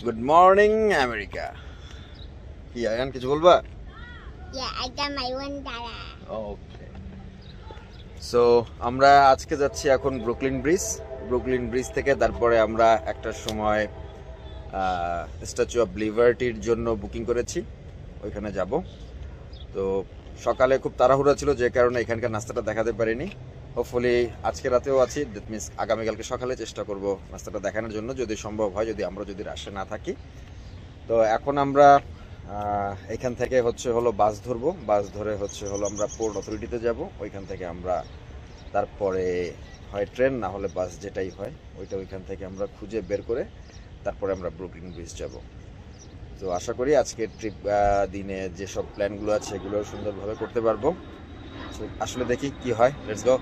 Good morning America. কি আয়ান কিছু বলবা? I got my one dollar. Okay, so আমরা আজকে যাচ্ছি এখন ব্রুকলিন ব্রিজ থেকে তারপরে আমরা একটা সময় স্ট্যাচু অফ লিবার্টির জন্য বুকিং করেছি, ওইখানে যাব। তো সকালে খুব তাড়াহুড়া ছিল, যে কারণে এখানকার নাস্তাটা দেখাতে পারিনি। হোপফুলি আজকে রাতেও আছি, দ্যাট মিনস আগামীকালকে সকালে চেষ্টা করব নাস্তাটা দেখানোর জন্য, যদি সম্ভব হয়, যদি রাশে না থাকি। তো এখন আমরা এখান থেকে হলো বাস ধরবো, বাস ধরে আমরা পোর্ট অথরিটিতে যাব। ওইখান থেকে আমরা তারপরে হয় ট্রেন না হলে বাস, যেটাই হয় ওইটা ওইখান থেকে আমরা খুঁজে বের করে তারপরে আমরা ব্রুকলিন ব্রিজ যাব। তো আশা করি আজকের ট্রিপ দিনে যেসব প্ল্যানগুলো আছে এগুলো সুন্দরভাবে করতে পারবো। আসলে দেখি কি হয়, লেটস গো।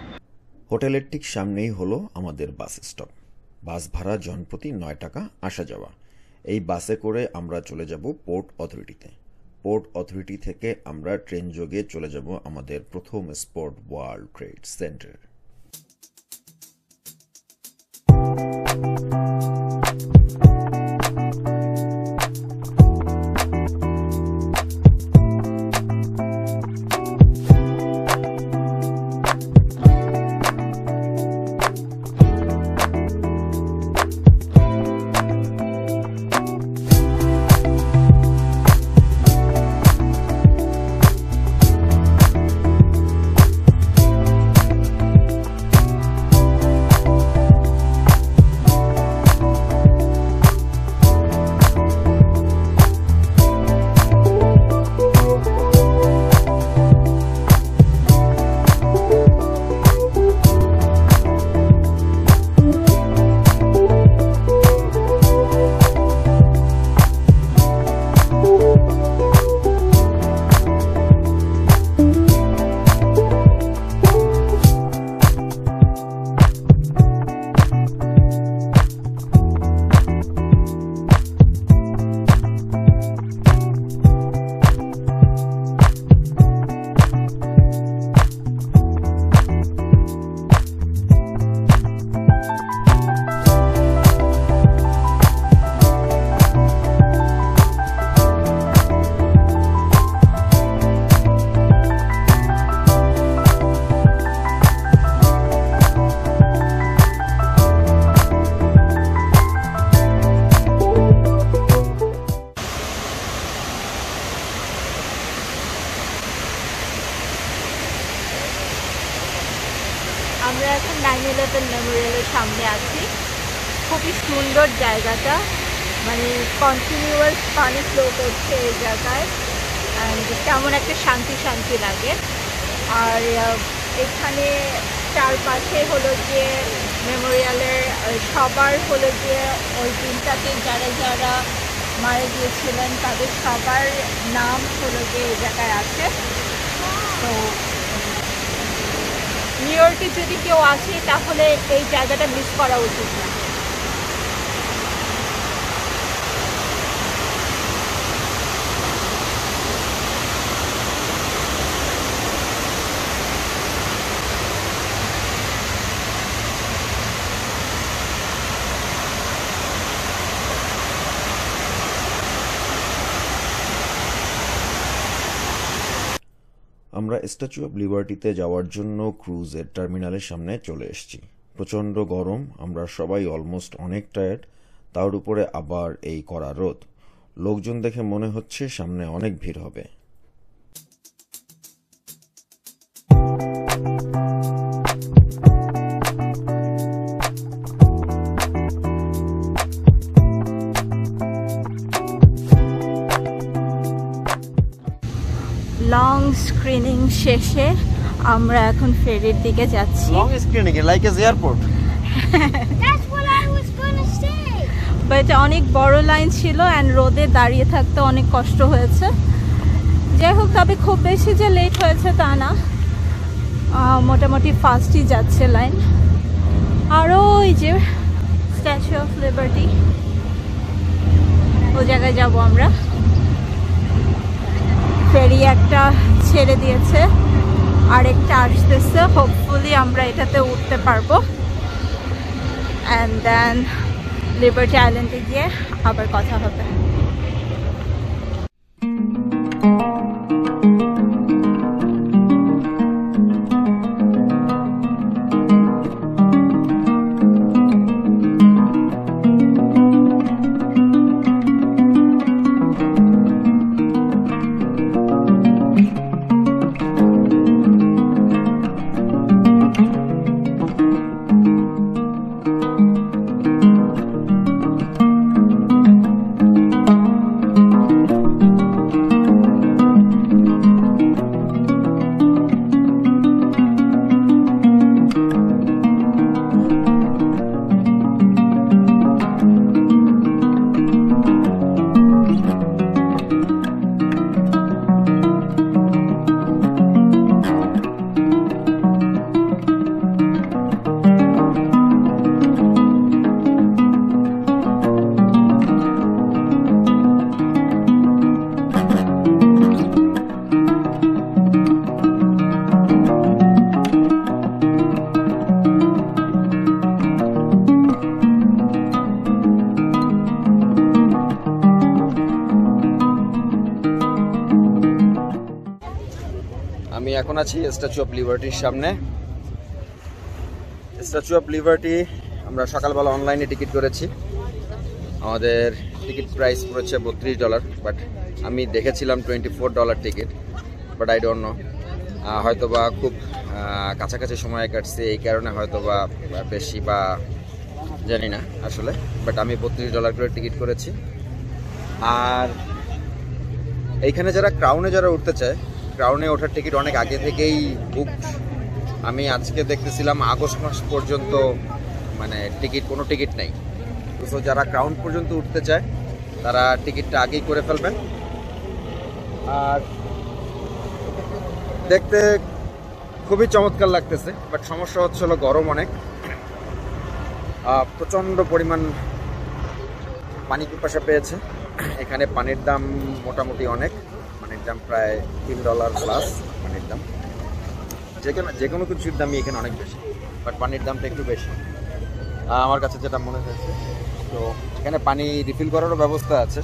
হোটেলের ঠিক সামনেই হলো আমাদের বাস স্টপ। বাস ভাড়া জনপ্রতি 9 টাকা আসা যাওয়া। এই বাসে করে আমরা চলে যাব পোর্ট অথরিটিতে। পোর্ট অথরিটি থেকে আমরা ট্রেন যোগে চলে যাব আমাদের প্রথম স্পট, ওয়ার্ল্ড ট্রেড সেন্টার। আমরা এখন 9/11 মেমোরিয়ালের সামনে আছি। খুবই সুন্দর জায়গাটা, মানে কন্টিনিউয়াস পানি ফ্লো করছে এই জায়গায়, অ্যান্ড কেমন একটা শান্তি শান্তি লাগে। আর এখানে চারপাশে হলো যে মেমোরিয়ালের সবার হলো যে ওই দিনটাতে যারা যারা মারা গিয়েছিলেন তাদের সবার নাম হলো যে এই জায়গায় আছে। তো নিউ ইয়র্কে যদি কেউ আসে তাহলে এই জায়গাটা মিস করা উচিত না। আমরা স্ট্যাচু অফ লিবার্টিতে যাওয়ার জন্য ক্রুজের টার্মিনালের সামনে চলে এসেছি। প্রচণ্ড গরম, আমরা সবাই অলমোস্ট অনেক টায়ার্ড, তার উপরে আবার এই কড়া রোদ। লোকজন দেখে মনে হচ্ছে সামনে অনেক ভিড় হবে। লং স্ক্রিনিং শেষে আমরা এখন ফেরির দিকে যাচ্ছি। Long screening like as airport. That's what I was gonna say. But অনেক বড় লাইন ছিল অ্যান্ড রোদে দাঁড়িয়ে থাকতে অনেক কষ্ট হয়েছে। যাই হোক, তবে খুব বেশি যে লেট হয়েছে তা না, মোটামুটি ফাস্টই যাচ্ছে লাইন। আরও ওই যে স্ট্যাচু অফ লিবার্টি, ও জায়গায় যাব আমরা। ফেরি একটা ছেড়ে দিয়েছে, আরেকটা আসতেছে, হোপফুলি আমরা এটাতে উঠতে পারবো। অ্যান্ড দেন লিবার্টি আইল্যান্ডে গিয়ে আবার কথা হবে। আমি এখন আছি স্ট্যাচু অফ লিবার্টির সামনে। স্ট্যাচু অফ লিবার্টি আমরা সকালবেলা অনলাইনে টিকিট করেছি। আমাদের টিকিট প্রাইস পড়েছে $32, বাট আমি দেখেছিলাম $24 ticket, but I don't know, হয়তোবা খুব কাছাকাছি সময় কাটছে এই কারণে হয়তোবা বেশি বা জানি না আসলে, বাট আমি $32 করে টিকিট করেছি। আর এইখানে যারা ক্রাউনে উঠতে চায়, ক্রাউনে ওঠার টিকিট অনেক আগে থেকেই বুক। আমি আজকে দেখতেছিলাম আগস্ট মাস পর্যন্ত মানে কোনো টিকিট নেই। তো যারা ক্রাউন পর্যন্ত উঠতে চায় তারা টিকিটটা আগেই করে ফেলবেন। আর দেখতে খুবই চমৎকার লাগতেছে, বাট সমস্যা হচ্ছিল গরম অনেক, প্রচণ্ড পরিমাণ পানি পিপাসা পেয়েছে। এখানে পানির দাম মোটামুটি অনেক, পানির দাম প্রায় $3 প্লাস পানির দাম। যে কোনো কিছুর দামই এখানে অনেক বেশি, বাট পানির দামটা একটু বেশি আমার কাছে যেটা মনে হয়েছে। তো এখানে পানি রিফিল করারও ব্যবস্থা আছে,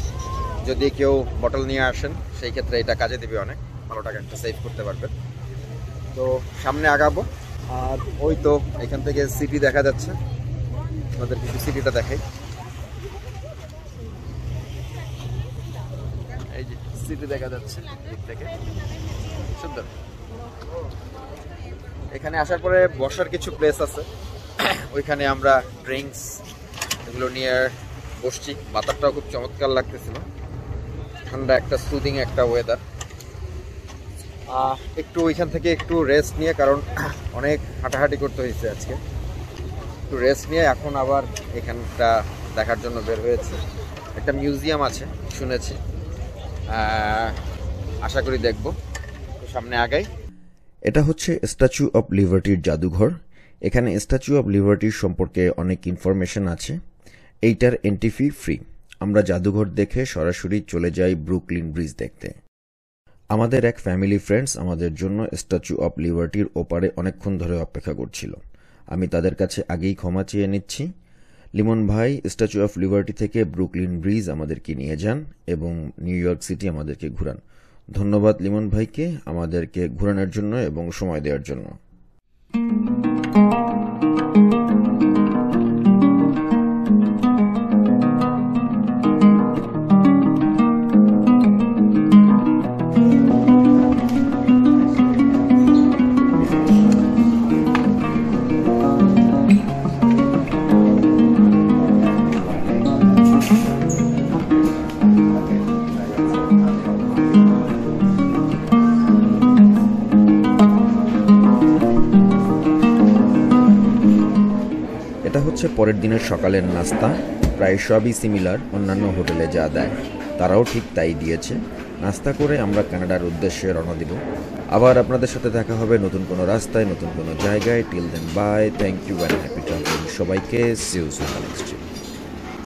যদি কেউ বটল নিয়ে আসেন সেই ক্ষেত্রে এটা কাজে দেবে, অনেক ভালো টাকা একটা সেভ করতে পারবেন। তো সামনে আগাবো। আর ওই তো এখান থেকে সিটি দেখা যাচ্ছে, আমাদের কিছু সিটিটা দেখাই। এই যে সিটি দেখা যাচ্ছে দিক থেকে, সুন্দর। এখানে আসার পরে বসার কিছু প্লেস আছে, ওইখানে আমরা ড্রিঙ্কস এগুলো নিয়ে বসছি। বাতাসটাও খুব চমৎকার লাগতেছিল, ঠান্ডা একটা সুদিং একটা ওয়েদার। একটু ওইখান থেকে একটু রেস্ট নিয়ে, কারণ অনেক হাঁটাহাঁটি করতে হয়েছে আজকে, একটু রেস্ট নিয়ে এখন আবার এখানটা দেখার জন্য বের হয়েছে। একটা মিউজিয়াম আছে শুনেছি, আশা করি দেখব। তো সামনে আগাই। এটা হচ্ছে স্ট্যাচু অফ লিবার্টির জাদুঘর। এখানে স্ট্যাচু অফ লিবার্টির সম্পর্কে অনেক ইনফরমেশন আছে। এইটার এন্ট্রি ফি ফ্রি। আমরা জাদুঘর দেখে সরাসরি চলে যাই ব্রুকলিন ব্রিজ দেখতে। আমাদের এক ফ্যামিলি ফ্রেন্ডস আমাদের জন্য স্ট্যাচু অফ লিবার্টির ওপারে অনেকক্ষণ ধরে অপেক্ষা করছিল। আমি তাদের কাছে আগেই ক্ষমা চেয়ে নিচ্ছি। লিমন ভাই স্ট্যাচু অফ লিবার্টি থেকে ব্রুকলিন ব্রিজ আমাদেরকে নিয়ে যান এবং নিউ ইয়র্ক সিটি আমাদেরকে ঘুরান। ধন্যবাদ লিমন ভাইকে আমাদেরকে ঘোরানোর জন্য এবং সময় দেওয়ার জন্য। এটা হচ্ছে পরের দিনের সকালের নাস্তা। প্রায় সবই সিমিলার অন্যান্য হোটেলে যা দেয়, তারাও ঠিক তাই দিয়েছে। নাস্তা করে আমরা কানাডার উদ্দেশ্যে রওনা দিব। আবার আপনাদের সাথে দেখা হবে নতুন কোনো রাস্তায়, নতুন কোনো জায়গায়। Till then bye, thank you, very happy travelling সবাইকে। See you soon next.